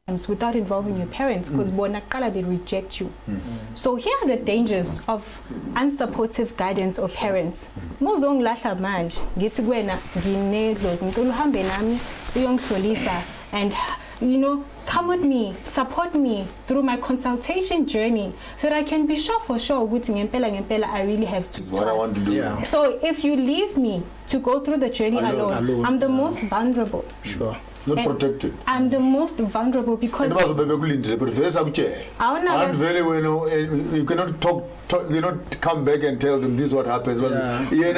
without involving your parents, because they reject you. So here are the dangers of unsupportive guidance of parents. And come with me, support me through my consultation journey, so that I can be sure for sure I really have to. That's what I want to do. Yeah. So if you leave me to go through the journey alone, I'm the most vulnerable. Sure. Not protected. I'm the most vulnerable because you cannot talk, you cannot come back and tell them this is what happens. Yeah. Even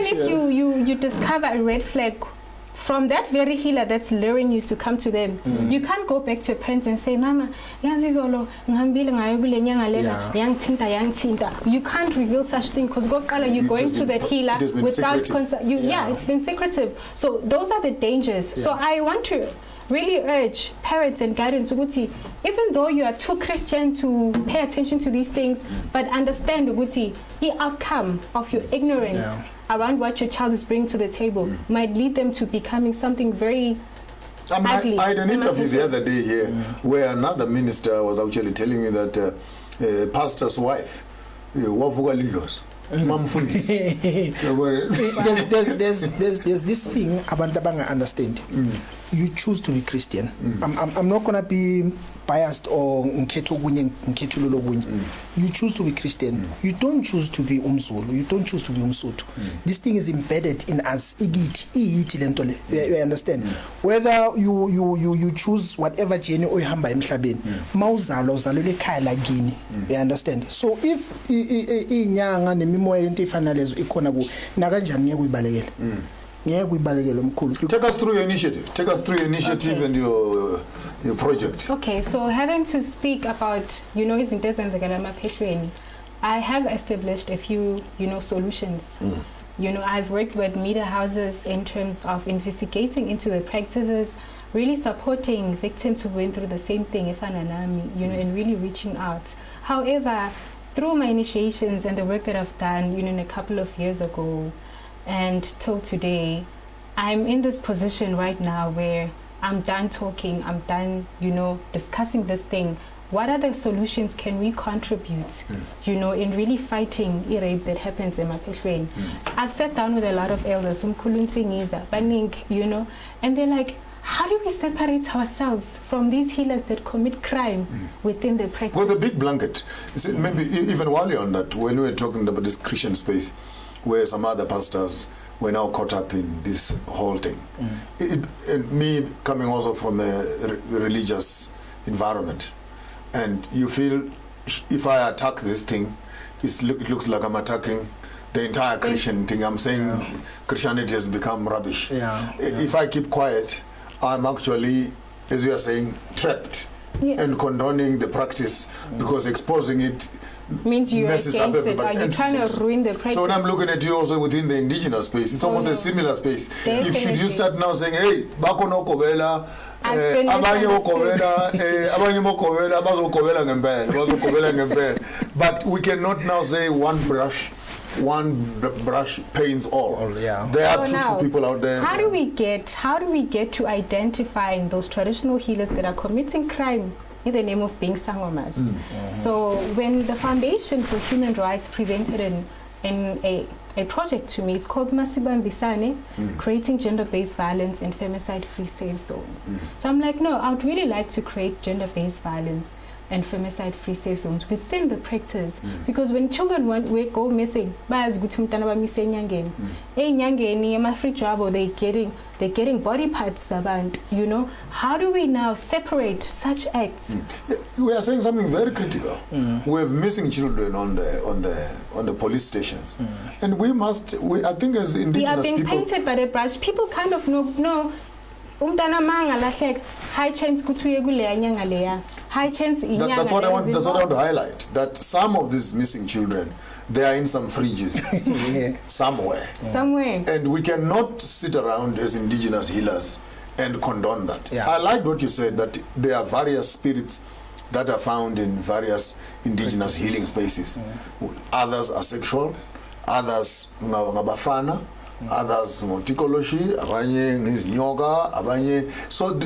if you discover a red flag from that very healer that's luring you to come to them, you can't go back to your parents and say, Mama, you can't reveal such thing because you're going to that healer without consent. It's been secretive. So those are the dangers. So I want to really urge parents and guardians, even though you are too Christian to pay attention to these things, but understand the outcome of your ignorance around what your child is bringing to the table might lead them to becoming something very ugly. I had an interview the other day here where another minister was actually telling me that pastor's wife, there's this thing abantu understand. You choose to be Christian. I'm not gonna be biased or you choose to be Christian. You don't choose to be umzulu. You don't choose to be umsuthu. This thing is embedded in us. You understand? Whether you choose whatever journey oyihamba emhlabeni, mawuzalwa uzalelwe ekhaya lakini. You understand? So if inyanga nemimoya into efana lezo ikhona ku nakanjani ngeke uyibalekele. Take us through your initiative. And your project. Okay, so having to speak about, I have established a few, solutions. I've worked with media houses in terms of investigating into the practices, really supporting victims who went through the same thing, and really reaching out. However, through my initiations and the work that I've done, a couple of years ago, and till today, I'm in this position right now where I'm done talking, I'm done, discussing this thing. What other solutions can we contribute, in really fighting rape that happens in Mapheshweni? I've sat down with a lot of elders, and they're like, how do we separate ourselves from these healers that commit crime within the practice? Well, the big blanket, maybe even while you're on that, when we were talking about this Christian space, where some other pastors were now caught up in this whole thing. And me coming also from a religious environment, and you feel if I attack this thing, it looks like I'm attacking the entire Christian thing. I'm saying Christianity has become rubbish. If I keep quiet, I'm actually, as you are saying, trapped and condoning the practice because exposing it means you're against it. Are you trying to ruin the practice? So when I'm looking at you also within the indigenous space, it's almost a similar space. Definitely. If you start now saying, hey, bako no kovela, abanye mokobela ngempela, but we cannot now say one brush paints all. There are truthful people out there. How do we get to identifying those traditional healers that are committing crime in the name of being sangomas? So when the Foundation for Human Rights presented in a project to me, it's called Masibambisane, Creating Gender-Based Violence and Femicide-Free Safe Zones. So I'm like, no, I would really like to create gender-based violence and femicide-free safe zones within the practice, because when children go missing, they're getting body parts, how do we now separate such acts? We are saying something very critical. We have missing children on the police stations, and I think as indigenous they are being people, painted by the brush. People kind of know. High chance high chance that's what I want to highlight, that some of these missing children, they are in some fridges somewhere, and we cannot sit around as indigenous healers and condone that. I like what you said, that there are various spirits that are found in various indigenous healing spaces. Others are sexual, others ngabafana, others ngotikoloshi, abanye ngizinyoka, abanye. So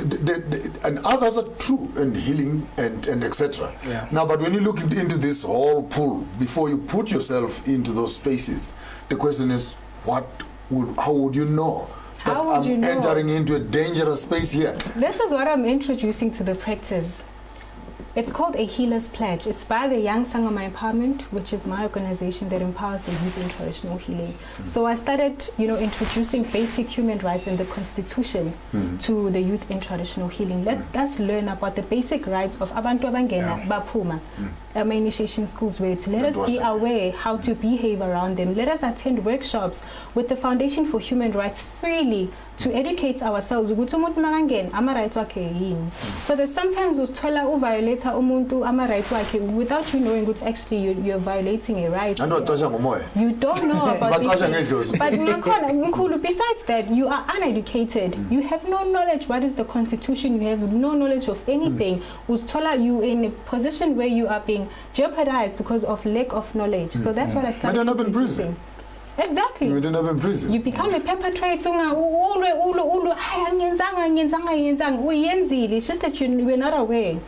and others are true and healing and etc. Yeah. Now, but when you look into this whole pool, before you put yourself into those spaces, the question is, how would you know that I'm entering into a dangerous space here? This is what I'm introducing to the practice. It's called a Healer's Pledge. It's by the Young Sangoma Empowerment, which is my organization that empowers the youth in traditional healing. So I started, introducing basic human rights in the Constitution to the youth in traditional healing. Let us learn about the basic rights of Abantu Abangena, Bapuma, my initiation schools where to let us be aware how to behave around them. Let us attend workshops with the Foundation for Human Rights freely to educate ourselves so that sometimes usithola violator umuntu ama rights wakhe without you knowing that actually you're violating a right. You don't know about it. But besides that, you are uneducated. You have no knowledge what is the Constitution. You have no knowledge of anything. Usithola you in a position where you are being jeopardized because of lack of knowledge. So that's what I started introducing. Exactly. You don't have in prison. You become a perpetrator. It's just that we're not aware.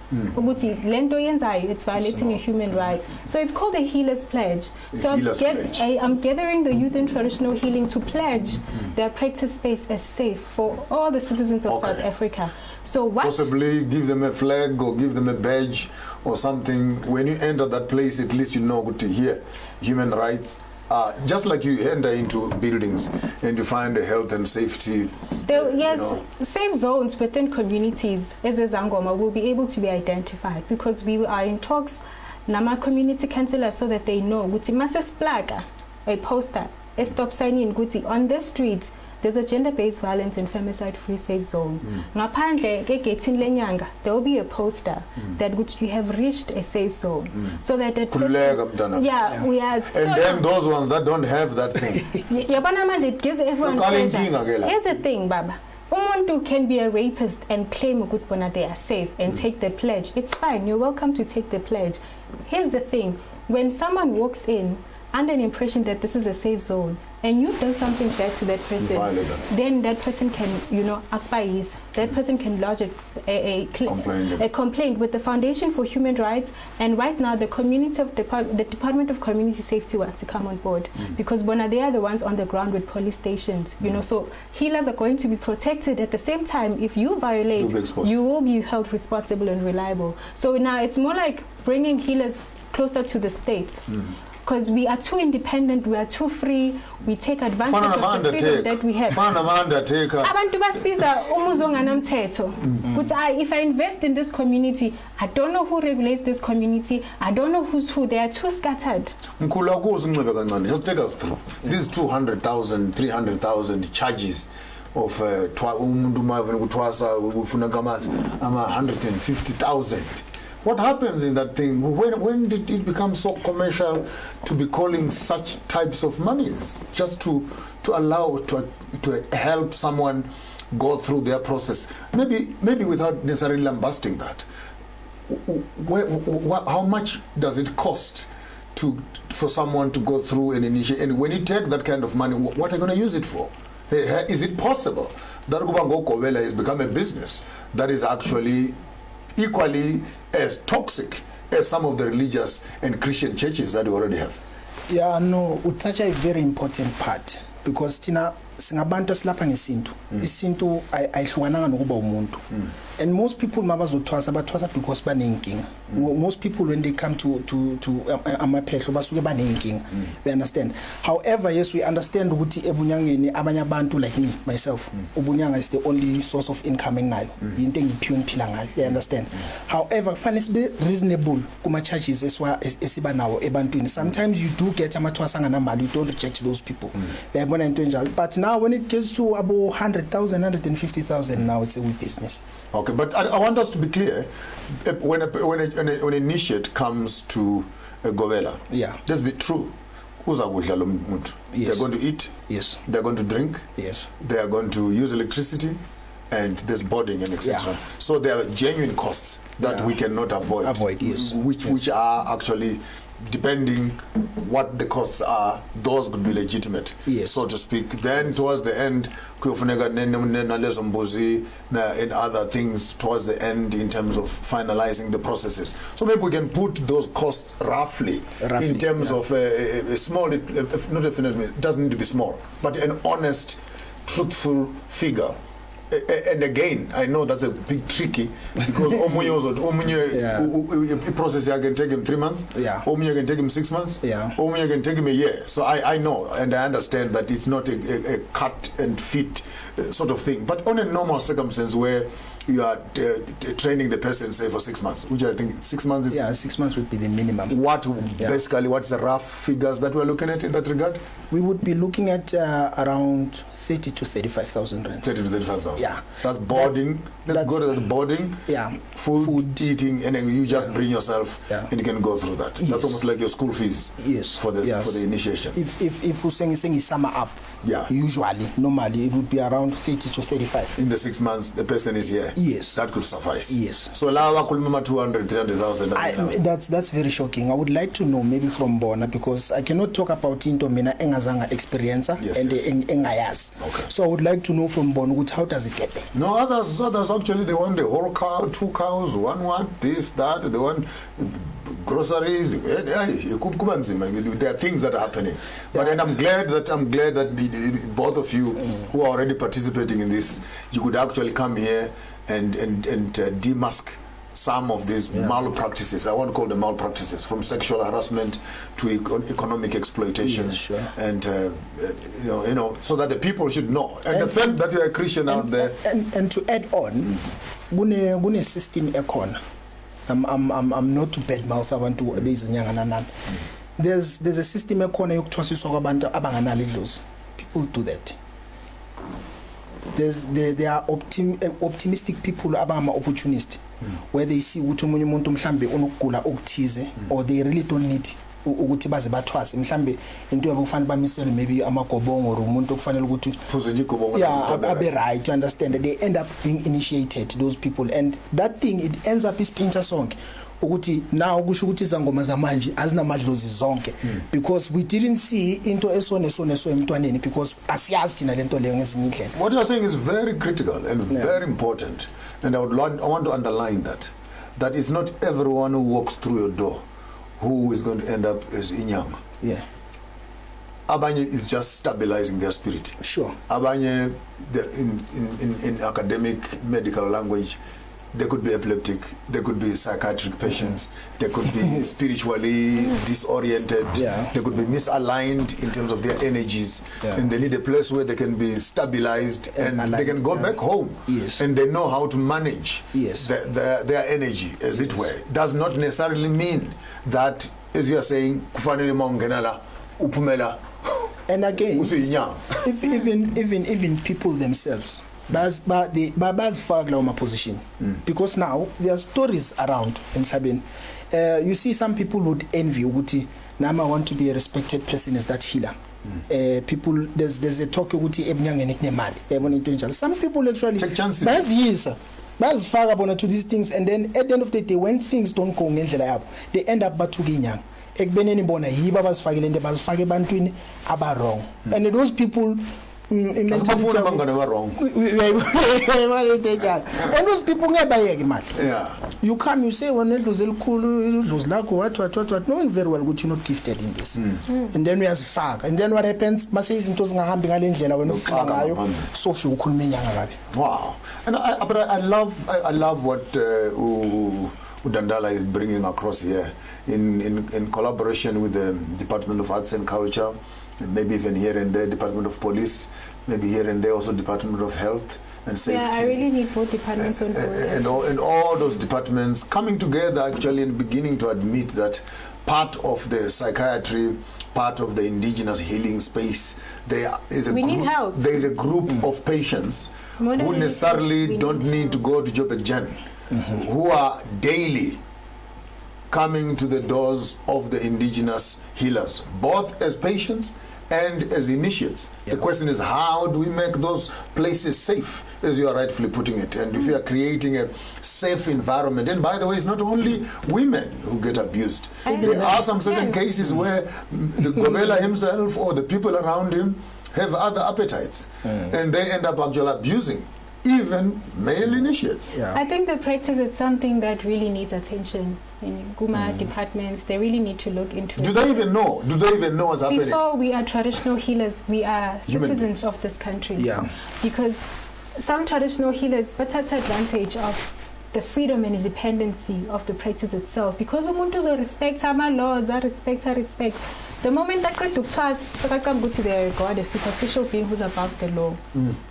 It's violating a human right. So it's called a Healer's Pledge. So I'm gathering the youth in traditional healing to pledge their practice space as safe for all the citizens of South Africa. So possibly give them a flag or give them a badge or something. When you enter that place, at least you know to hear human rights. Just like you enter into buildings and you find the health and safety. Safe zones within communities as a Zangoma will be able to be identified because we are in talks nama community councillors so that they know guti masses plaque a poster a stop sign in guti on the streets. There's a gender-based violence and femicide-free safe zone. Ngaphandle ke getting lenyanga, there will be a poster that you have reached a safe zone, so that the then those ones that don't have that thing. It gives everyone pleasure. Here's the thing, Baba. Umuntu can be a rapist and claim ukuthi they are safe and take the pledge. It's fine. You're welcome to take the pledge. Here's the thing: when someone walks in under an impression that this is a safe zone, and you do something bad to that person, then that person can, that person can lodge a complaint with the Foundation for Human Rights, and right now the Department of Community Safety wants to come on board because they are the ones on the ground with police stations, so healers are going to be protected. At the same time, if you violate, you will be held responsible and reliable. So now it's more like bringing healers closer to the states. Because we are too independent, we are too free, we take advantage of the freedom that we have. But if I invest in this community, I don't know who regulates this community, I don't know who's who, they are too scattered. Just take us through these 200,000, 300,000 charges of 150,000. What happens in that thing? When did it become so commercial to be calling such types of monies just to allow to help someone go through their process? Maybe without necessarily lambasting that. How much does it cost for someone to go through an initiative? And when you take that kind of money, what are you going to use it for? Is it possible that Kubango Kovela has become a business that is actually equally as toxic as some of the religious and Christian churches that we already have? Yeah, no, you touch a very important part because Tina singabantu silapha ngesintu. Isintu ayihlukananga nokuba umuntu. And most people mabazothwasa bathwasa because banenkinga. Most people when they come to amaphehlo basuke banenkinga. We understand. However, yes, we understand ukuthi ebunyangeni abanye abantu like me myself, ubunyanga is the only source of income nayo. Into engiphiwe ngiphila ngayo. We understand. However, kufanele be reasonable kuma charges esiba nawo ebantwini. Sometimes you do get amathwasa nganamali, you don't reject those people. Uyabona into enjalo. But now when it gets to about 100,000, 150,000 now it's a weak business. Okay, but I want us to be clear. When an initiate comes to Govela, let's be true. Yes. They're going to eat. Yes. They're going to drink. Yes. They are going to use electricity, and there's boarding and etc. Yeah. So there are genuine costs that we cannot avoid. Yes. Which are actually, depending what the costs are, those could be legitimate, so to speak. Then towards the end, and other things towards the end in terms of finalizing the processes. So maybe we can put those costs roughly in terms of a small, not definitely, it doesn't need to be small, but an honest, truthful figure. And again, I know that's a bit tricky because a process can take him 3 months, Omunye can take him 6 months, Omunye can take him a year. So I know and I understand that it's not a cut and fit sort of thing. But on a normal circumstance where you are training the person, say, for 6 months, which I think 6 months is... 6 months would be the minimum. Basically, what's the rough figures that we're looking at in that regard? We would be looking at around 30 to 35,000 rand. 30 to 35,000. Yeah. That's boarding. Let's go to the boarding. Yeah. Food, eating, and then you just bring yourself and you can go through that. That's almost like your school fees. For the initiation. If we're saying summer up, usually, normally, it would be around 30 to 35. In the 6 months, the person is here. Yes. That could suffice. Yes. So, 200, 300,000. That's very shocking. I would like to know maybe from Bona, because I cannot talk about into mina engazanga experience and engayas. Okay. So I would like to know from Bona, how does it get there? No, others actually, they want the whole cow, 2 cows, one, this, that, they want groceries. There are things that are happening. But and I'm glad that both of you who are already participating in this, you could actually come here and demask some of these malpractices. I want to call them malpractices, from sexual harassment to economic exploitation, and you know, so that the people should know. And the fact that you're a Christian out there. And to add on, gune system ekona. I'm not to badmouth abantu bezinyanga. There's a system ekona yokuthwasiswa kwabantu abanganalo idlozi. People do that. There are optimistic people abama opportunist, where they see ukuthi umunye umuntu mhlambe unokugula okuthize, or they really don't need ukuthi baze bathwase mhlambe into yabo kufanele bamisele maybe amagobongo or umuntu okufanele ukuthi abe right, you understand. They end up being initiated, those people, and that thing, it ends up is painter song ukuthi now kusho ukuthi izangoma zamanje azinamadlozi zonke, because we didn't see into eso emntwaneni, because asiyazi thina lento leyo ngezinye indlela. What you are saying is very critical and very important, and I want to underline that it's not everyone who walks through your door who is going to end up as inyama. Abanye is just stabilizing their spirit. Sure. Abanye, in academic medical language, they could be epileptic, they could be psychiatric patients, they could be spiritually disoriented, they could be misaligned in terms of their energies, and they need a place where they can be stabilized and they can go back home, and they know how to manage their energy, as it were. Does not necessarily mean that, as you are saying, kufanele maungenala upumela. And again, even people themselves, Baz position, because now there are stories around emhlabeni. You see, some people would envy ukuthi nama want to be a respected person as that healer. People, there's a talk ukuthi ebunyangeni kunemali yabona into enjalo. Some people actually take chances, bazifaka bona to these things, and then at the end of the day, when things don't go ngendlela yabo, they end up bathuka inyanga ekbeneni bona yiba bazifakile into bazifake ebantwini aba wrong. And those people wrong. And those people you come, you say when it was knowing very well what you're not gifted in this, and then we as fag, and then what happens? Wow. And I love what Dandala is bringing across here in collaboration with the Department of Arts and Culture, and maybe even here and there Department of Police, maybe here and there also Department of Health and Safety. Yeah, I really need both departments on board. And all those departments coming together actually and beginning to admit that part of the psychiatry, part of the indigenous healing space, there is a group of patients who necessarily don't need to go to Joburg Gen, who are daily coming to the doors of the indigenous healers, both as patients and as initiates. The question is, how do we make those places safe, as you are rightfully putting it? And if you are creating a safe environment, and by the way, it's not only women who get abused. There are some certain cases where the Gobela himself or the people around him have other appetites, and they end up actually abusing even male initiates. I think the practice is something that really needs attention. In Guma departments, they really need to look into it. Do they even know? Do they even know what's happening? Before we are traditional healers, we are citizens of this country. Because some traditional healers but take advantage of the freedom and independency of the practice itself. Because umuntu respect our laws, respect. The moment that go to they regard a superficial being who's above the law.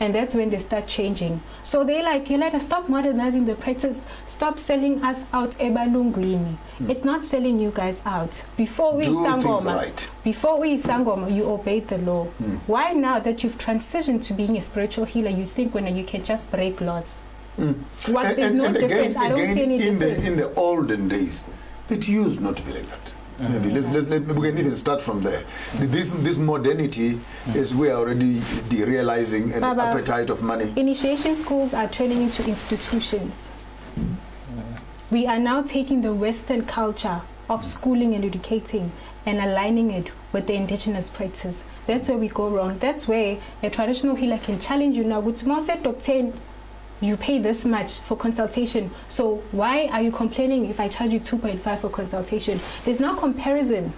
And that's when they start changing. So they like, you let us stop modernizing the practice, stop selling us out ebalungwini. It's not selling you guys out. Before we sangoma, you obeyed the law. Why now that you've transitioned to being a spiritual healer, you think when you can just break laws? There's no difference. I don't see any difference. In the olden days, it used not to be like that. Maybe we can even start from there. This modernity is we are already realizing an appetite of money. Initiation schools are turning into institutions. We are now taking the Western culture of schooling and educating and aligning it with the indigenous practice. That's where we go wrong. That's where a traditional healer can challenge you now. You pay this much for consultation, so why are you complaining if I charge you 2.5 for consultation? There's no comparison,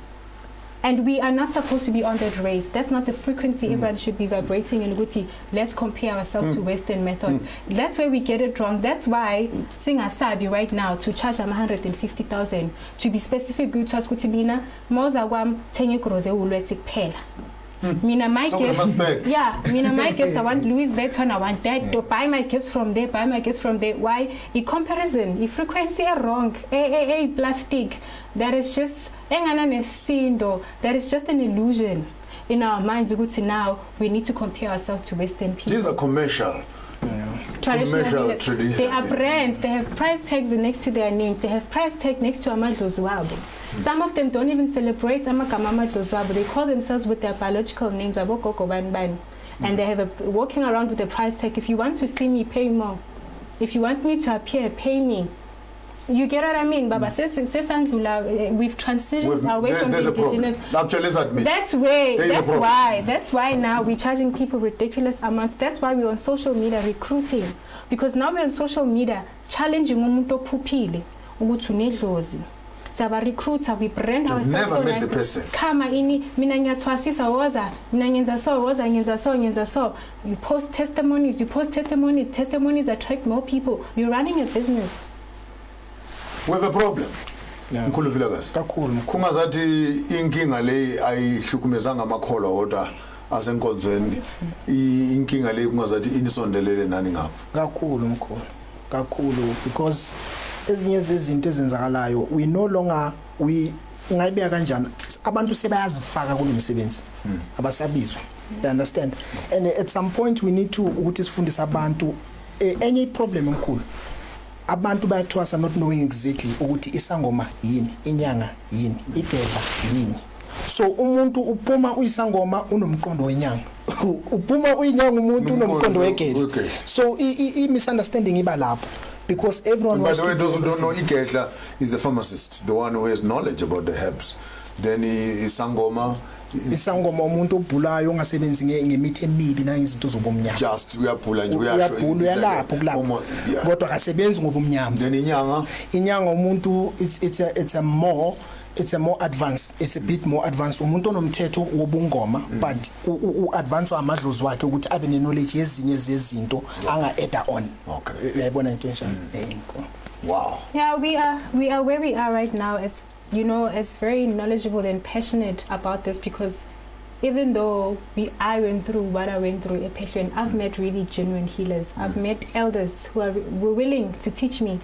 and we are not supposed to be on that race. That's not the frequency everyone should be vibrating in Guti. Let's compare ourselves to Western methods. That's where we get it wrong. That's why Singasabi right now to charge 150,000 to be specific good to us Kutimina Mozawam Tenye Kroze Ulwetik Pela. Mina my gifts, my gifts. I want Louis Vuitton. I want that. To buy my gifts from there. Why? In comparison, if frequency are wrong, plastic. That is just that is just an illusion in our minds. Now we need to compare ourselves to Western people. These are commercial. Traditional they are brands. They have price tags next to their names. They have price tag next to Amadlozwabo. Some of them don't even celebrate Amadlozwabo. They call themselves with their biological names, and they have walking around with a price tag. If you want to see me, pay more. If you want me to appear, pay me. You get what I mean, Baba? We've transitioned away from the indigenous. Actually, let's admit. That's why now we're charging people ridiculous amounts. That's why we're on social media recruiting. Because now we're on social media challenging umuntu pupile ukuthi unedlozi. Saba recruiter, we brand ourselves. Never met the person. Kama ini mina ngiyathwasisa woza, mina ngenza so. You post testimonies, testimonies attract more people. You're running a business. We have a problem. Mkhulu Vilakazi. Kungazathi inkinga le ayihlukumezanga amakholwa kodwa asenkonzweni. Inkinga le kungazathi inisondelele nani ngapha. Kakhulu because ezinye zezinto ezenzakalayo we no longer ngayibeka kanjani abantu sebayazifaka kulomsebenzi abasabizwe. You understand? And at some point we need to ukuthi sifundise abantu any problem enkulu. Abantu bayathwasa not knowing exactly ukuthi isangoma yini, inyanga yini, idedla yini. So umuntu uphuma uyisangoma unomqondo wenyanga. Uphuma uyinyanga umuntu unomqondo wegedla. So I misunderstanding iba lapho because everyone wants to. By the way, those who don't know, Igedla is the pharmacist, the one who has knowledge about the herbs. Then isangoma umuntu obhulayo ongasebenzi ngemithi emibi nangizinto zobomnyama. Just uyabhula nje uyalapho kulapho. Kodwa akasebenzi ngobumnyama. Then inyanga umuntu it's a more advanced, it's a bit more advanced. Umuntu onomthetho wobungoma but uadvance amadlozi wakhe ukuthi abe knowledge yezinye zezinto anga add on. Okay. Uyabona into enjani? Wow. Yeah, we are where we are right now as as very knowledgeable and passionate about this because even though I went through what I went through, and I've met really genuine healers. I've met elders who were willing to teach me.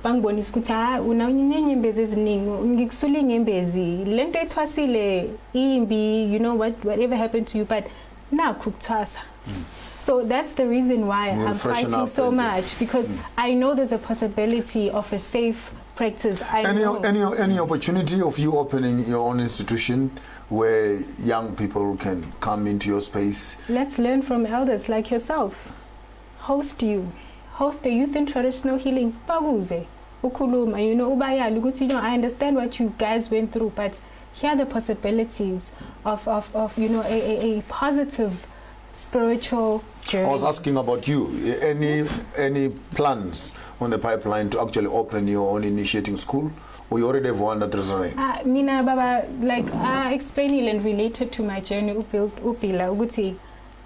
Bangbonisa ukuthi unanyembezi eziningi ngikusula inyembezi lento ethwasile imbi whatever happened to you but nakho ukuthwasa. So that's the reason why I'm fighting so much because I know there's a possibility of a safe practice. Any opportunity of you opening your own institution where young people can come into your space? Let's learn from elders like yourself. Host the youth in traditional healing. Baguze, ukuluma, ubayali ukuthi, I understand what you guys went through, but here are the possibilities of a positive spiritual journey. I was asking about you. Any plans on the pipeline to actually open your own initiating school? Or you already have one that is running? Mina baba, like explaining and related to my journey, upila uguti.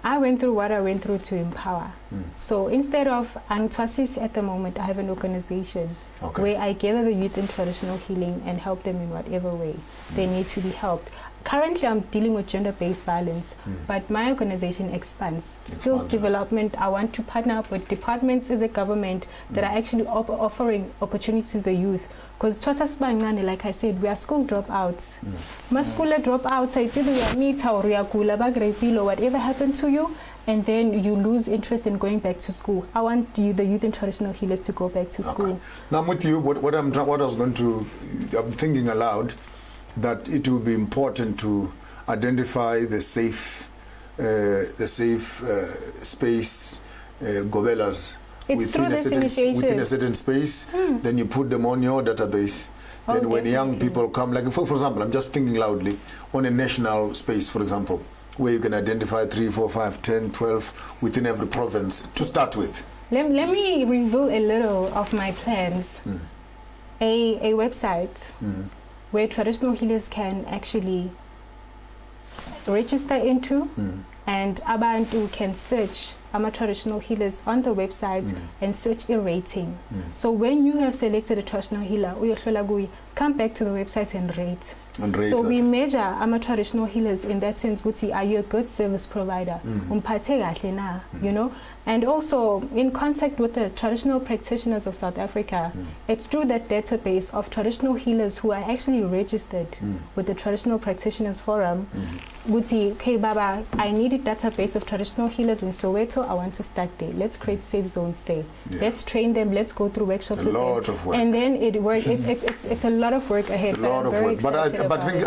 I went through what I went through to empower. So instead of Angtwasis at the moment, I have an organization where I gather the youth in traditional healing and help them in whatever way they need to be helped. Currently, I'm dealing with gender-based violence, but my organization expands. Skills development, I want to partner up with departments as a government that are actually offering opportunities to the youth. Because like I said, we are school dropouts. School dropouts, I think we need or whatever happened to you, and then you lose interest in going back to school. I want the youth and traditional healers to go back to school. Now I'm with you. What I'm thinking aloud, that it will be important to identify the safe space gobelas within a certain space. Then you put them on your database. Then when young people come, like for example, I'm just thinking loudly, on a national space, for example, where you can identify 3, 4, 5, 10, 12 within every province to start with. Let me reveal a little of my plans. A website where traditional healers can actually register into, and abantu can search traditional healers on the website and search a rating. So when you have selected a traditional healer, come back to the website and rate. So we measure traditional healers in that sense. Are you a good service provider? And also in contact with the traditional practitioners of South Africa, it's through that database of traditional healers who are actually registered with the Traditional Practitioners Forum. Okay, Baba, I need a database of traditional healers in Soweto. I want to start there. Let's create safe zones there. Let's train them. Let's go through workshops. A lot of work. And then it works. It's a lot of work ahead. It's a lot of work. But I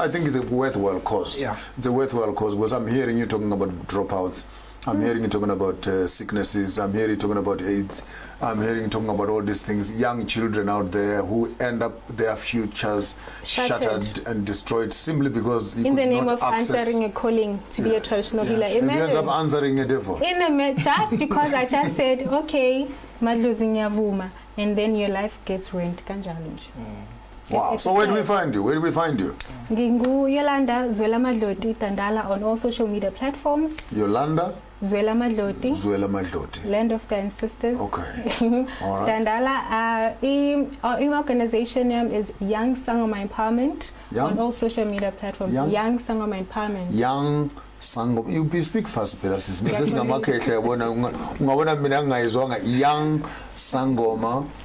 think it's a worthwhile cause. Yeah. It's a worthwhile cause, because I'm hearing you talking about dropouts. I'm hearing you talking about sicknesses. I'm hearing you talking about AIDS. I'm hearing you talking about all these things. Young children out there who end up their futures shattered and destroyed simply because in the name of answering a calling to be a traditional healer. He ends up answering a devil. Just because I just said, okay, madlosing yavuma, and then your life gets ruined. Wow. So where do we find you? Where do we find you? Yolanda Dandala on all social media platforms. Yolanda Madloti. Land of the Ancestors. Okay. All right. Dandala. Our organization name is Young Sangoma Empowerment on all social media platforms. Young Sangoma Empowerment. Young Sangoma. You speak fast, Pelas. Young Sangoma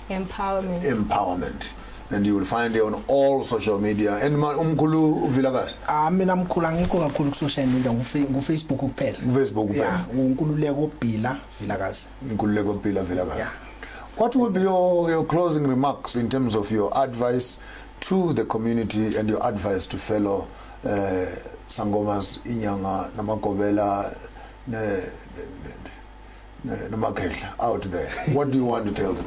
Empowerment. And you will find it on all social media. And umkhulu Vilakazi? Mina mkhulu angikho kakhulu ku social media, Facebook kuphela. Facebook kuphela. Yeah, uNkululeko Bhila Vilakazi. Nkululeko Bhila Vilakazi. Yeah. What would be your closing remarks in terms of your advice to the community and your advice to fellow Sangomas, Inyanga, Namakobela, Namakela out there? What do you want to tell them?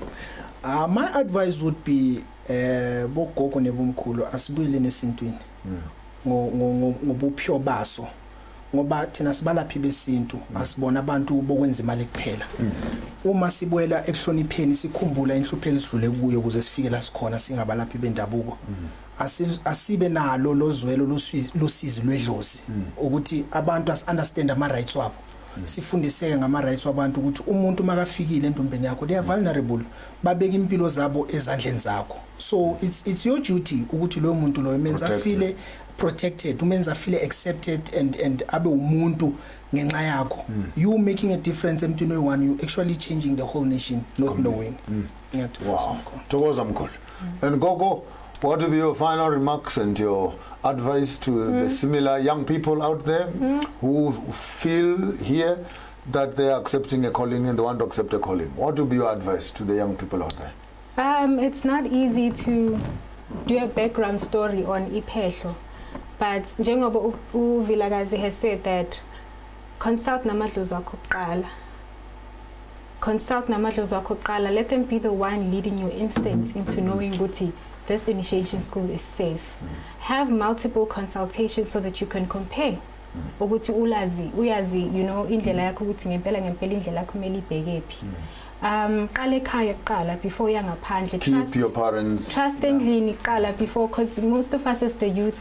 My advice would be bogogo nebumkhulu asibuyele nesintwini ngobuphiwo baso, ngoba thina sibalaphi besintu asibona abantu bokwenza imali kuphela. Uma sibuyela ekuhlonipheni sikhumbula inhlupheko esidlule kuyo ukuze sifike la sikhona singabalaphi bendabuko, asibe nalo lozwelo losizi lwedlozi ukuthi abantu understand ama rights wabo. Sifundiseke ngama rights wabantu ukuthi umuntu makafikile entombeni yakho they are vulnerable, babeka impilo zabo ezandleni zakho. So it's your duty ukuthi lo muntu lo menza feel protected, umenza feel accepted and abe umuntu ngenxa yakho. You making a difference emntwini one, you actually changing the whole nation not knowing. Wow. Thokoza mkhulu. And Gogo, what will be your final remarks and your advice to the similar young people out there who feel here that they are accepting a calling and they want to accept a calling? What will be your advice to the young people out there? It's not easy to do a background story on iphehlo, but njengoba uVilakazi has said that consult namadlozi akho kuqala. Consult namadlozi akho kuqala. Let them be the one leading your instincts into knowing ukuthi this initiation school is safe. Have multiple consultations so that you can compare. Ukuthi uyazi, you know, indlela yakho ukuthi ngempela indlela yakho kumele ibhekephi. Qala ekhaya kuqala before uyangaphandle. Keep your parents. Trust endlini kuqala before, because most of us as the youth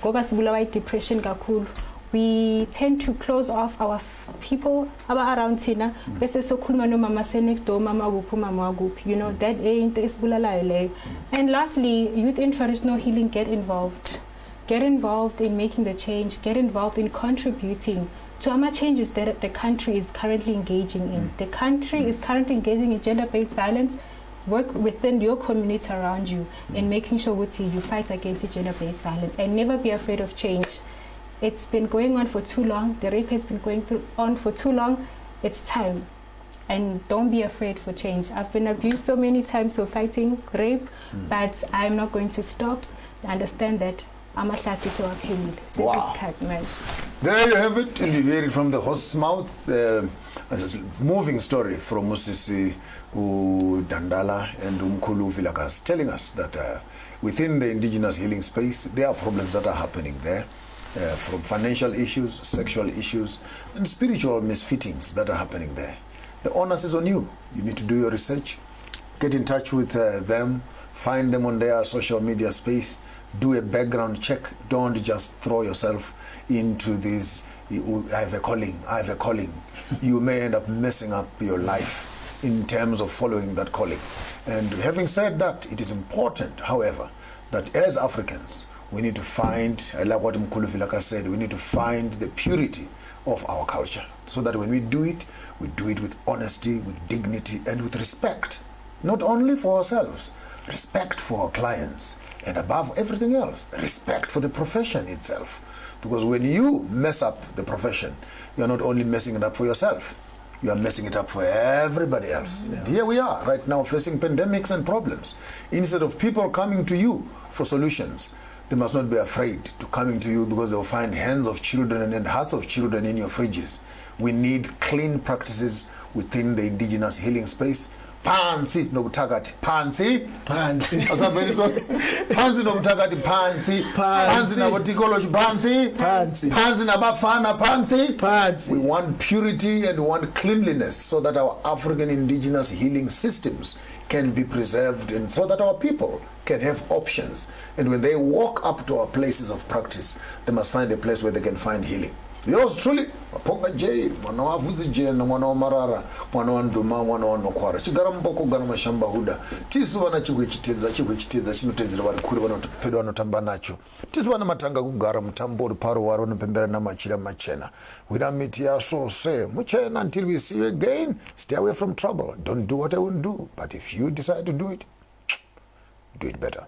ngoba sibulawa depression kakhulu, we tend to close off our people around thina bese sokhuluma nomama next door, mama kuphi mama wakuphi, you know, that ain't isibulalayo leyo. And lastly, youth in traditional healing, get involved in making the change, get involved in contributing to our changes that the country is currently engaging in. The country is currently engaging in gender-based violence. Work within your community around you and making sure you fight against gender-based violence, and never be afraid of change. It's been going on for too long. The rape has been on for too long. It's time. And don't be afraid for change. I've been abused so many times for fighting rape, but I'm not going to stop. Understand that I'm a Wow. There you have it, and you hear it from the horse's mouth. A moving story from Musisi Dandala and Umkulu Vilakazi, telling us that within the indigenous healing space, there are problems that are happening there, from financial issues, sexual issues, and spiritual misfittings that are happening there. The onus is on you. You need to do your research, get in touch with them, find them on their social media space, do a background check. Don't just throw yourself into this, I have a calling. You may end up messing up your life in terms of following that calling. And having said that, it is important, however, that as Africans, we need to find, I like what Mkulu Vilakazi said, we need to find the purity of our culture, so that when we do it with honesty, with dignity, and with respect. Not only for ourselves, respect for our clients, and above everything else, respect for the profession itself. Because when you mess up the profession, you're not only messing it up for yourself, you are messing it up for everybody else. And here we are right now facing pandemics and problems. Instead of people coming to you for solutions, they must not be afraid to coming to you, because they'll find hands of children and hearts of children in your fridges. We need clean practices within the indigenous healing space. Pansi nobuthakathi pansi asabelizwa pansi nobuthakathi pansi nabotikology pansi nabafana pansi. We want purity and we want cleanliness, so that our African indigenous healing systems can be preserved, and so that our people can have options. And when they walk up to our places of practice, they must find a place where they can find healing. Yours truly, Maponga J, mwana wa Vuzi J, na mwana wa Marara, mwana wa Nduma, mwana wa Nokwara. Chigara mpoko gana mashamba huda. Tisu wana chikuichiteza, chinutenzira wari kuri wana pedo wana tamba nacho. Tisu wana matanga kugara mtambori paro waro na pembera na machira machena. Wina miti ya so say, muchena, until we see you again, stay away from trouble. Don't do what I won't do. But if you decide to do it better.